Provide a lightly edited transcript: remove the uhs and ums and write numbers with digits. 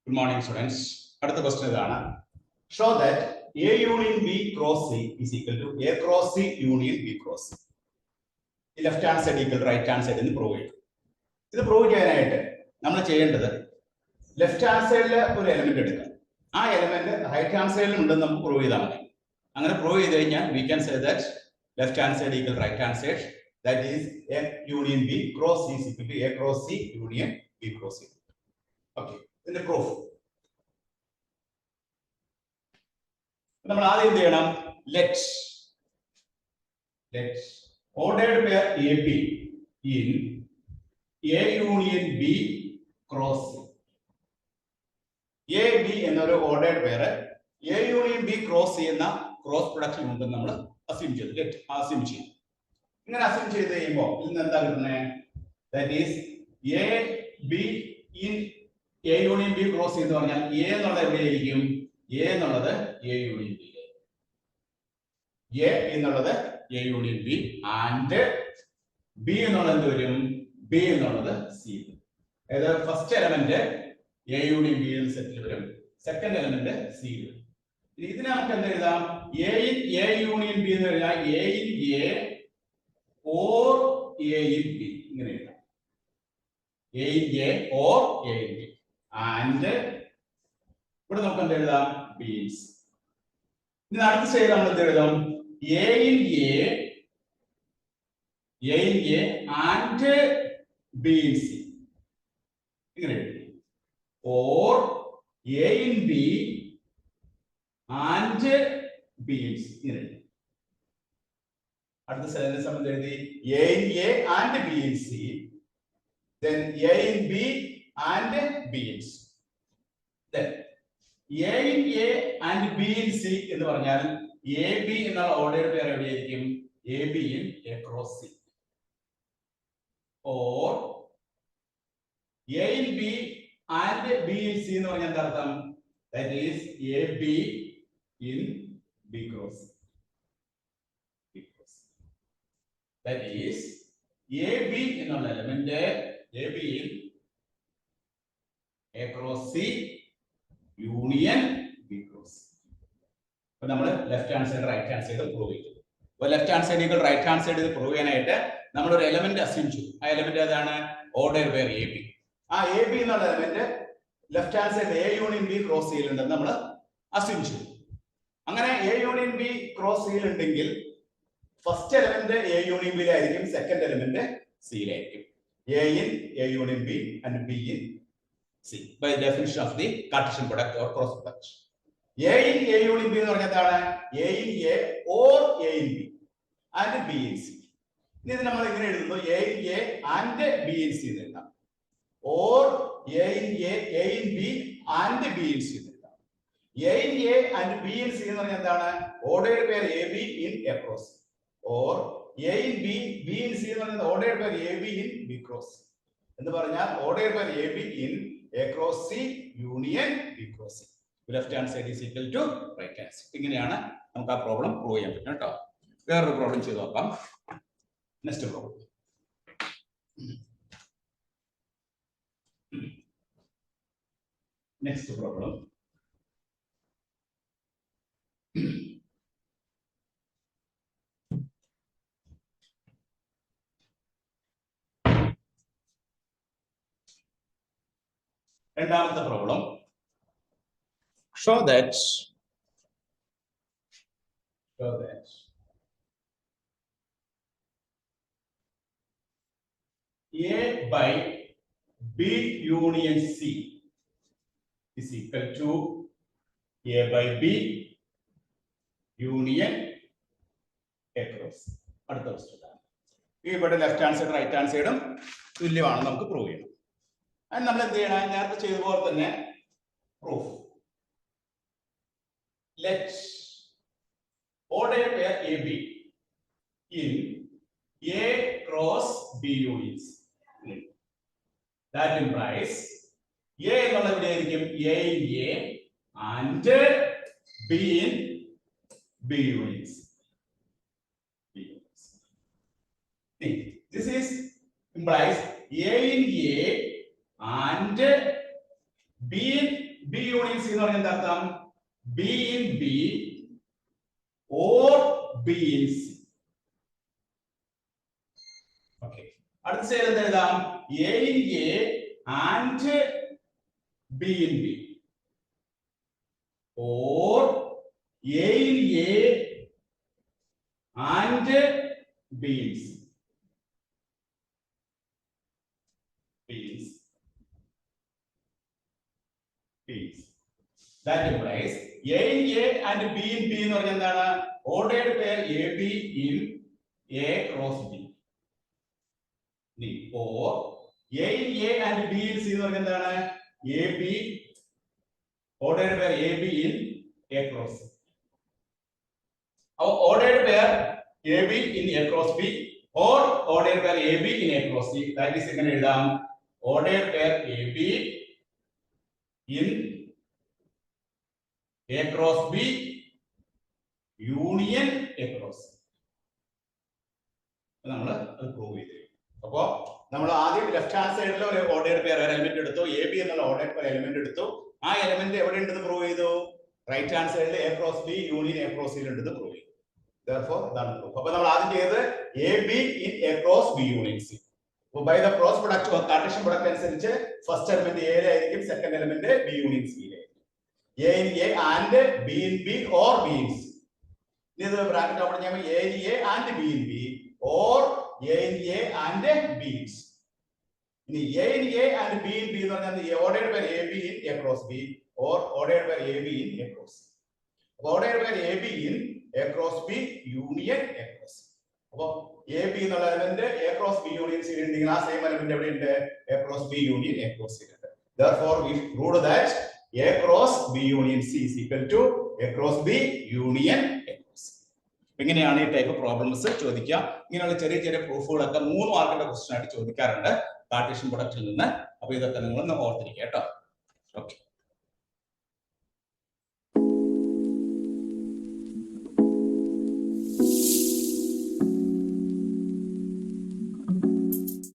Good morning, students. അടുത്ത question ഇതാണ്. Show that A union B cross C is equal to A cross C union B cross C. Left hand side equal right hand side എന്ന് prove ചെയ്യും. ഇത് prove ചെയ്യാനായിട്ട് നമ്മൾ ചെയ്യേണ്ടത് left hand സൈഡിൽ ഒരു എലമെന്റ് എടുക്കുക. ആ എലമെന്റ് റൈറ്റ് ഹാൻഡ് സൈഡിലും ഉണ്ടെന്ന് നമുക്ക് പ്രൂവ് ചെയ്താൽ മതി. അങ്ങനെ പ്രൂവ് ചെയ്ത് കഴിഞ്ഞാൽ we can say that left hand side equal right hand side, that is A union B cross C is equal to A cross C union B cross C. Okay, ഇതിന്റെ proof നമ്മൾ ആദ്യം എന്ത് ചെയ്യണം? Let ordered pair AB in A union B cross C. A B എന്നൊരു ordered pair A union B cross C എന്ന cross production ഉണ്ടെന്ന് നമ്മൾ assume ചെയ്തു. ലെറ്റ് അസ്യൂം ചെയ്യും. ഇങ്ങനെ അസ്യൂം ചെയ്ത് കഴിയുമ്പോൾ ഇന്ന് എന്താ കിട്ടുന്നത്? That is A B in A union B cross C എന്ന് പറഞ്ഞാൽ A എന്നുള്ളത് എവിടെയായിരിക്കും? A എന്നുള്ളത് A union B. A എന്നുള്ളത് A union B and B എന്നുള്ളത് എന്ത് വരും? B എന്നുള്ളത് C. അതായത് first element A union B എന്ന സെറ്റിൽ വരും, സെക്കൻഡ് എലമെന്റ് C വരും. ഇതിനെ നമുക്ക് എന്ത് എഴുതാം? A in A union B എന്ന് പറഞ്ഞാൽ A in A or A in B ഇങ്ങനെ എഴുതാം. A in A or A in B and ഇവിടെ നമുക്ക് എന്ത് എഴുതാം? B in C. ഇനി അടുത്ത സ്റ്റേജിൽ നമ്മൾ എന്ത് എഴുതാം? A in A and B in C ഇങ്ങനെ എഴുതി. or A in B and B in C ഇങ്ങനെ എഴുതി. അടുത്ത സ്റ്റേജിനെ സംബന്ധിച്ച് എഴുതി A in A and B in C, then A in B and B in C. then A in A and B in C എന്ന് പറഞ്ഞാൽ A B എന്നുള്ള ordered pair എവിടെയായിരിക്കും? A B in A cross C. or A in B and B in C എന്ന് പറഞ്ഞാൽ എന്താ അർത്ഥം? that is A B in B cross C. that is A B എന്നുള്ള element A B in A cross C union B cross C. അപ്പൊ നമ്മൾ left hand side right hand side prove ചെയ്തു. അപ്പൊ left hand side equal right hand side ഇത് prove ചെയ്യാനായിട്ട് നമ്മൾ ഒരു element assume ചെയ്തു. ആ എലമെന്റ് ഏതാണ്? Ordered pair A B. ആ A B എന്നുള്ള element left hand side A union B cross C ഉണ്ടെന്ന് നമ്മൾ അസ്യൂം ചെയ്തു. അങ്ങനെ A union B cross C ഉണ്ടെങ്കിൽ first element A union B യിലായിരിക്കും, സെക്കൻഡ് എലമെന്റ് C യിലായിരിക്കും. A in A union B and B in C by definition of the Cartesian product or cross product. A in A union B എന്ന് പറഞ്ഞാൽ എന്താണ്? A in A or A in B and B in C. ഇനി ഇത് നമ്മൾ എങ്ങനെ എഴുതുന്നു? A in A and B in C എന്ന് എഴുതാം. or A in A, A in B and B in C എന്ന് എഴുതാം. A in A and B in C എന്ന് പറഞ്ഞാൽ എന്താണ്? Ordered pair A B in A cross. or A in B, B in C എന്ന് പറഞ്ഞാൽ ordered pair A B in B cross C എന്ന് പറഞ്ഞാൽ ordered pair A B in A cross C union B cross C. Left hand side is equal to right hand side. ഇങ്ങനെയാണ് നമുക്ക് ആ problem prove ചെയ്യാൻ പറ്റും കേട്ടോ. വേറൊരു problem ചെയ്ത് നോക്കാം. Next problem. നെക്സ്റ്റ് പ്രോബ്ലം രണ്ടാമത്തെ problem. show that A by B union C is equal to A by B union A cross. അടുത്ത ക്വസ്റ്റ്യൻ. ഇവിടെ left hand side right hand സൈഡും തുല്യമാണെന്ന് നമുക്ക് പ്രൂവ് ചെയ്യണം. അതിന് നമ്മൾ എന്ത് ചെയ്യണം? നേരത്തെ ചെയ്ത പോലെ തന്നെ proof. let ordered pair AB in A cross B unions. That implies A എന്നുള്ള എവിടെയായിരിക്കും? A in A and B in B unions. This is implies A in A and B in B union C എന്ന് പറഞ്ഞാൽ എന്താ അർത്ഥം? Be in B or B in C. Okay, അടുത്ത സ്റ്റേജിൽ എന്താ എഴുതാം? A in A and B in B or A in A and B in C. That implies A in A and B in B എന്ന് പറഞ്ഞാൽ എന്താണ്? Ordered pair A B in A cross B. Or A in A and B in C എന്ന് പറഞ്ഞാൽ എന്താണ്? A B ordered pair A B in A cross. അപ്പോൾ ordered pair A B in A cross B or ordered pair A B in A cross C. That is എങ്ങനെ എഴുതാം? Ordered pair A B in A cross B union A cross. നമ്മൾ അത് prove ചെയ്തു. അപ്പോ നമ്മൾ ആദ്യം left hand സൈഡിൽ ഒരു ഓർഡേർഡ് പെയർ എലിമെന്റ് എടുത്തു, എ ബി എന്നുള്ള ഓർഡേർഡ് പെയർ എലിമെന്റ് എടുത്തു. ആ എലിമെന്റ് എവിടെ ഉണ്ടെന്ന് പ്രൂവ് ചെയ്തു? റൈറ്റ് ഹാൻഡ് സൈഡിൽ A cross B union A cross C ഉണ്ടെന്ന് പ്രൂവ് ചെയ്തു. Therefore ഇതാണ് പ്രൂഫ്. അപ്പോൾ നമ്മൾ ആദ്യം ചെയ്തത് A B in A cross B union C. അപ്പോൾ by the cross product Cartesian product അനുസരിച്ച് ഫസ്റ്റ് എലിമെന്റ് എ ആയിരിക്കും, second element B union C. A in A and B in B or B in C. This is bracket open ചെയ്യാം. A in A and B in B or A in A and B in C. ഇനി A in A and B in B എന്ന് പറഞ്ഞാൽ ordered by AB in A cross B or ordered by AB in A cross C. Ordered by AB in A cross B union A cross C. അപ്പോൾ AB എന്നുള്ള element A cross B union C ഉണ്ടെങ്കിൽ ആ same element എവിടെ ഉണ്ട്? A cross B union A cross C ഉണ്ട്. Therefore we proved that A cross B union C is equal to A cross B union A cross C. ഇങ്ങനെയാണ് ഈ type problems ചോദിക്കുക. ഇങ്ങനെയുള്ള ചെറിയ ചെറിയ പ്രൂഫുകളൊക്കെ 3 മാർക്കിന്റെ ക്വസ്റ്റ്യൻ ആയിട്ട് ചോദിക്കാറുണ്ട് കാർട്ടീഷ്യൻ പ്രൊഡക്റ്റിൽ നിന്ന്. അപ്പോൾ ഇതൊക്കെ നിങ്ങൾ ഒന്ന് ഓർത്തിരിക്കുക കേട്ടോ. ഓക്കെ.